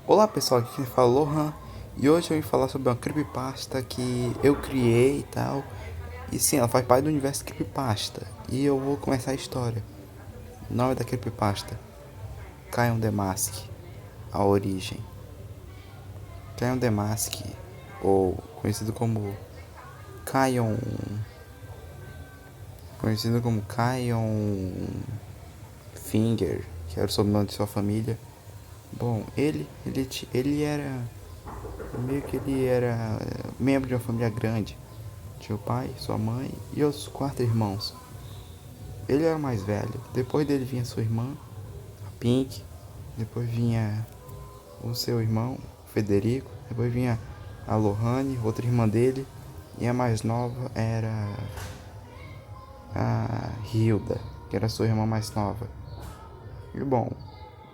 Olá pessoal, aqui quem fala é o Lohan e hoje eu vim falar sobre uma creepypasta que eu criei e tal. E sim, ela faz parte do universo creepypasta. E eu vou começar a história. O nome da creepypasta: Kion the Mask. A origem. Kion the Mask, ou Kion, conhecido como Kion Finger, que era o sobrenome de sua família. Bom, ele era meio que ele era membro de uma família grande. Tinha o pai, sua mãe e os 4 irmãos. Ele era o mais velho. Depois dele vinha sua irmã, a Pink. Depois vinha o seu irmão, Federico. Depois vinha a Lohane, outra irmã dele. E a mais nova era a Hilda, que era sua irmã mais nova. E bom,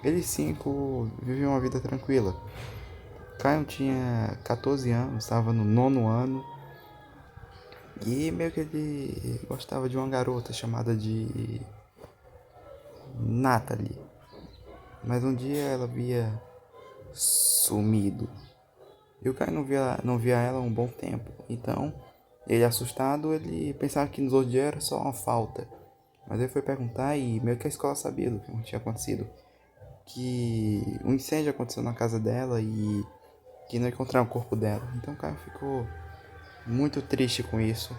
eles 5 viviam uma vida tranquila. Caio tinha 14 anos, estava no 9º ano. E meio que ele gostava de uma garota chamada de Natalie. Mas um dia ela havia sumido. E o Caio não via ela há um bom tempo. Então, ele assustado, ele pensava que nos outros dias era só uma falta. Mas ele foi perguntar e meio que a escola sabia do que tinha acontecido. Que um incêndio aconteceu na casa dela e que não encontraram o corpo dela. Então o Caio ficou muito triste com isso.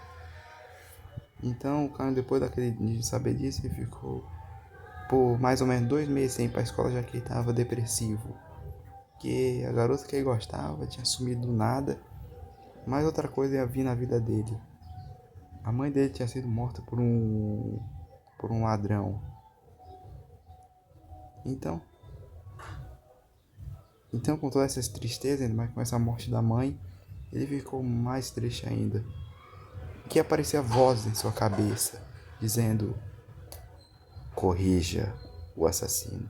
Então o Caio, depois de saber disso, ele ficou por mais ou menos 2 meses sem ir pra escola, já que ele estava depressivo. Que a garota que ele gostava tinha sumido do nada, mas outra coisa ia vir na vida dele. A mãe dele tinha sido morta por um ladrão. Então, com todas essas tristezas, ainda mais com essa morte da mãe, ele ficou mais triste ainda. Que aparecia voz em sua cabeça, dizendo: corrija o assassino.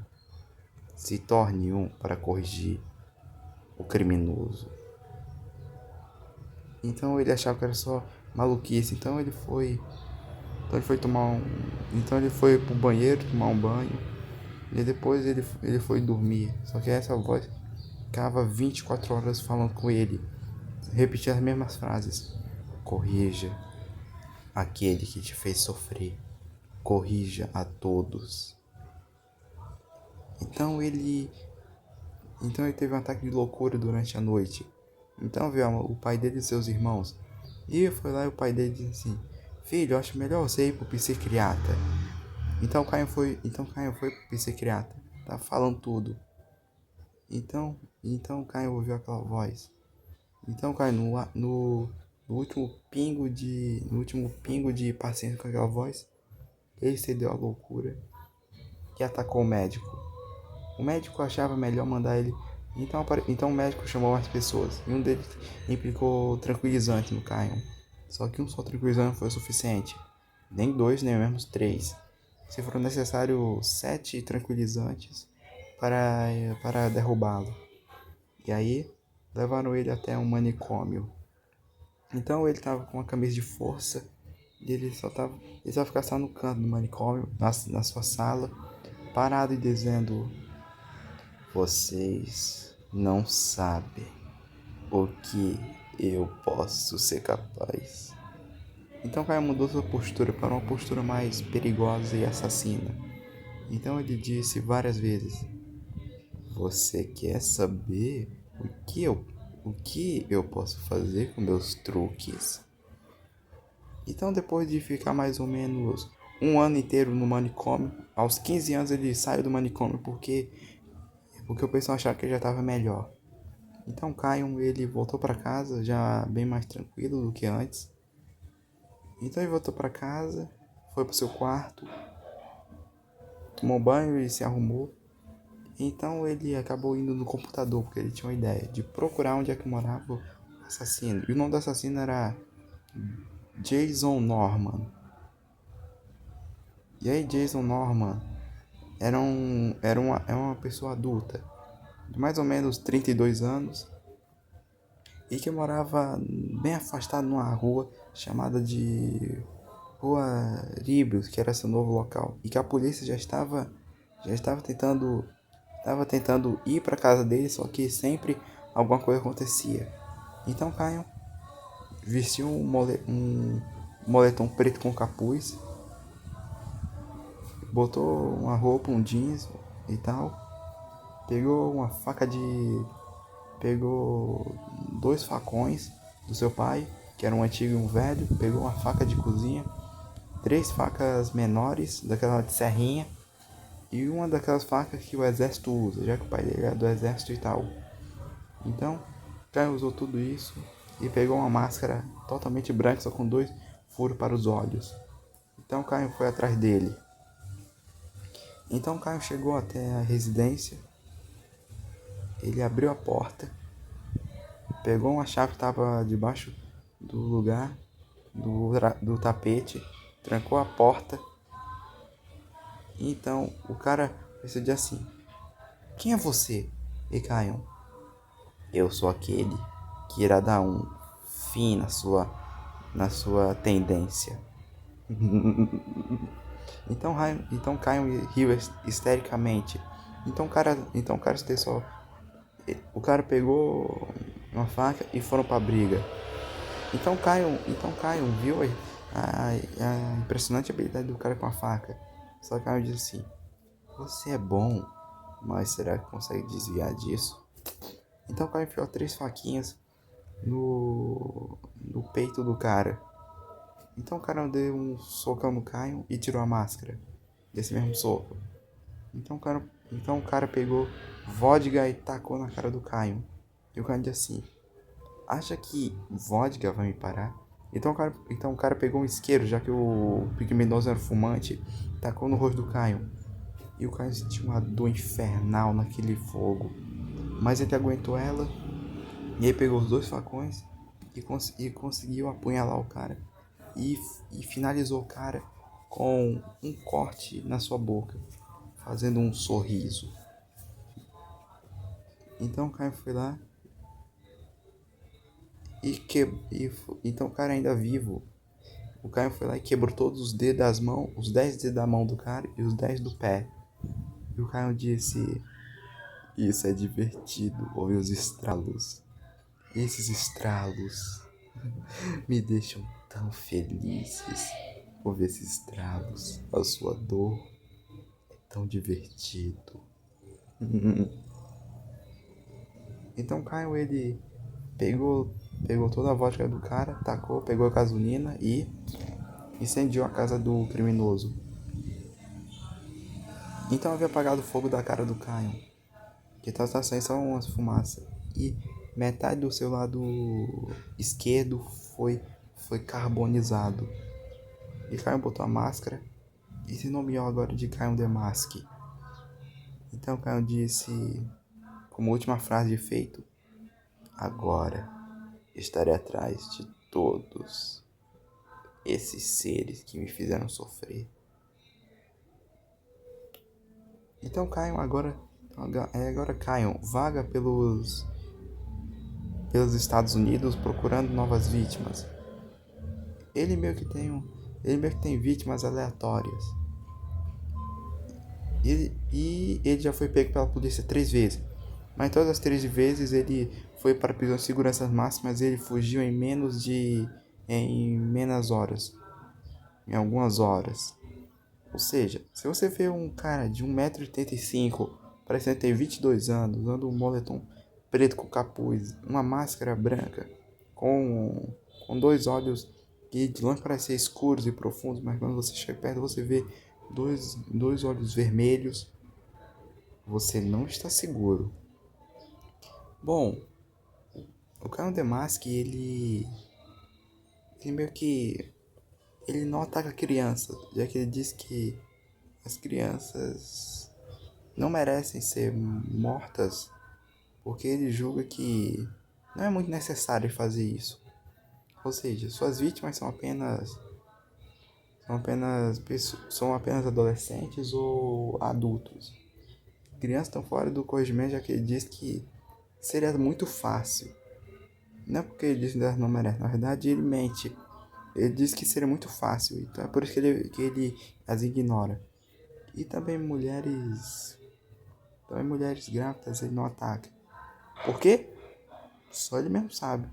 Se torne um para corrigir o criminoso. Então ele achava que era só maluquice. Então ele foi pro banheiro tomar um banho. E depois ele foi dormir. Só que essa voz ficava 24 horas falando com ele. Repetia as mesmas frases. Corrija aquele que te fez sofrer. Corrija a todos. Então ele. Então ele teve um ataque de loucura durante a noite. Então veio o pai dele e seus irmãos. E foi lá e o pai dele disse assim: filho, eu acho melhor você ir pro psiquiatra. Então Caio foi pro psiquiatra. Tá falando tudo. Então Caio ouviu aquela voz. Então Caio, no último pingo de paciência com aquela voz, ele cedeu à loucura e atacou o médico. O médico achava melhor mandar ele. Então o médico chamou mais pessoas. E um deles implicou tranquilizante no Caio. Só que um só tranquilizante foi o suficiente. Nem 2, nem mesmo 3. Se foram necessários 7 tranquilizantes para derrubá-lo. E aí levaram ele até um manicômio. Então ele estava com uma camisa de força e ele só ficava só no canto do manicômio, na sua sala, parado e dizendo: vocês não sabem o que eu posso ser capaz. Então Caio mudou sua postura para uma postura mais perigosa e assassina. Então ele disse várias vezes: você quer saber o que eu posso fazer com meus truques? Então, depois de ficar mais ou menos um ano inteiro no manicômio, aos 15 anos ele saiu do manicômio porque o pessoal achava que ele já estava melhor. Então, Caio, ele voltou para casa já bem mais tranquilo do que antes. Então, ele voltou para casa, foi pro seu quarto, tomou banho e se arrumou. Então ele acabou indo no computador, porque ele tinha uma ideia de procurar onde é que morava o assassino. E o nome do assassino era Jason Norman. E aí Jason Norman é uma pessoa adulta, de mais ou menos 32 anos, e que morava bem afastado numa rua chamada de Rua Ribeus, que era seu novo local. E que a polícia já estava tentando estava tentando ir para casa dele, só que sempre alguma coisa acontecia. Então Caio vestiu um moletom preto com capuz, botou uma roupa, um jeans e tal, pegou uma faca de... pegou 2 facões do seu pai, que era um antigo e um velho, pegou uma faca de cozinha, 3 facas menores, daquela de serrinha, e uma daquelas facas que o exército usa, já que o pai dele é do exército e tal. Então, Caio usou tudo isso e pegou uma máscara totalmente branca, só com 2 furos para os olhos. Então Caio foi atrás dele. Então Caio chegou até a residência, ele abriu a porta, pegou uma chave que estava debaixo do lugar, do tapete, trancou a porta. Então o cara decidiu assim: quem é você? E Caio: eu sou aquele que irá dar um fim na sua tendência. Então Caio riu histericamente. Então o cara só, o cara pegou uma faca e foram pra briga. Então Caio viu a impressionante habilidade do cara com a faca. Só que Caio disse assim: você é bom, mas será que consegue desviar disso? Então Caio enfiou 3 faquinhas no peito do cara. Então o cara deu um socão no Caio e tirou a máscara desse mesmo soco. Então o cara pegou vodka e tacou na cara do Caio. E o cara disse assim: acha que vodka vai me parar? Então o cara pegou um isqueiro, já que o Pigmenoso era fumante, tacou no rosto do Caio. E o Caio sentiu uma dor infernal naquele fogo. Mas ele aguentou ela. E aí pegou os 2 facões e conseguiu apunhalar o cara. E finalizou o cara com um corte na sua boca, fazendo um sorriso. Então o Caio foi lá então o cara ainda vivo. O Caio foi lá e quebrou todos os dedos das mãos, os 10 dedos da mão do cara e os 10 do pé. E o Caio disse: isso é divertido, ouvir os estralos. Esses estralos me deixam tão felizes. Ouvir esses estralos, a sua dor é tão divertido. Então Caio, ele pegou toda a vodka do cara, tacou, pegou a gasolina e incendiou a casa do criminoso. Então havia apagado o fogo da cara do Caio, que estava saindo só umas fumaças. E metade do seu lado esquerdo foi carbonizado. E Caio botou a máscara e se nomeou agora de Caio The Mask. Então Caio disse, como última frase de efeito: agora estarei atrás de todos esses seres que me fizeram sofrer. Então Caio agora Caio vaga pelos Estados Unidos procurando novas vítimas. Ele meio que tem vítimas aleatórias. E ele já foi pego pela polícia 3 vezes. Mas todas as 3 vezes ele foi para a prisão de segurança máxima, mas ele fugiu em menos horas. Em algumas horas. Ou seja, se você vê um cara de 1,85 m, parecendo ter 22 anos, usando um moletom preto com capuz, uma máscara branca, com 2 olhos que de longe parecem ser escuros e profundos, mas quando você chega perto você vê dois olhos vermelhos, você não está seguro. Bom, o Caio The Mask, ele meio que ele não ataca crianças, já que ele diz que as crianças não merecem ser mortas, porque ele julga que não é muito necessário fazer isso. Ou seja, suas vítimas são apenas adolescentes ou adultos. Crianças estão fora do corrigimento, já que ele diz que seria muito fácil. Não é porque ele diz que elas não merecem, na verdade ele mente. Ele diz que seria muito fácil, então é por isso que ele as ignora. E também mulheres Também mulheres grávidas ele não ataca. Por quê? Só ele mesmo sabe.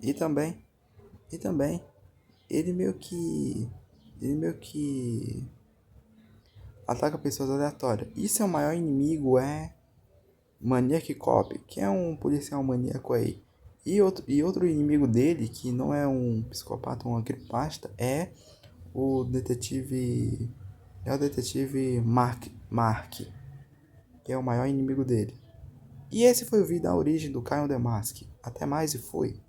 E também, e também, ele meio que, ele meio que ataca pessoas aleatórias. E seu maior inimigo é Maniac Cop, que é um policial maníaco aí. E outro inimigo dele, que não é um psicopata ou uma creepypasta, o detetive. É o detetive Mark, que é o maior inimigo dele. E esse foi o vídeo da origem do Caio The Mask. Até mais e fui.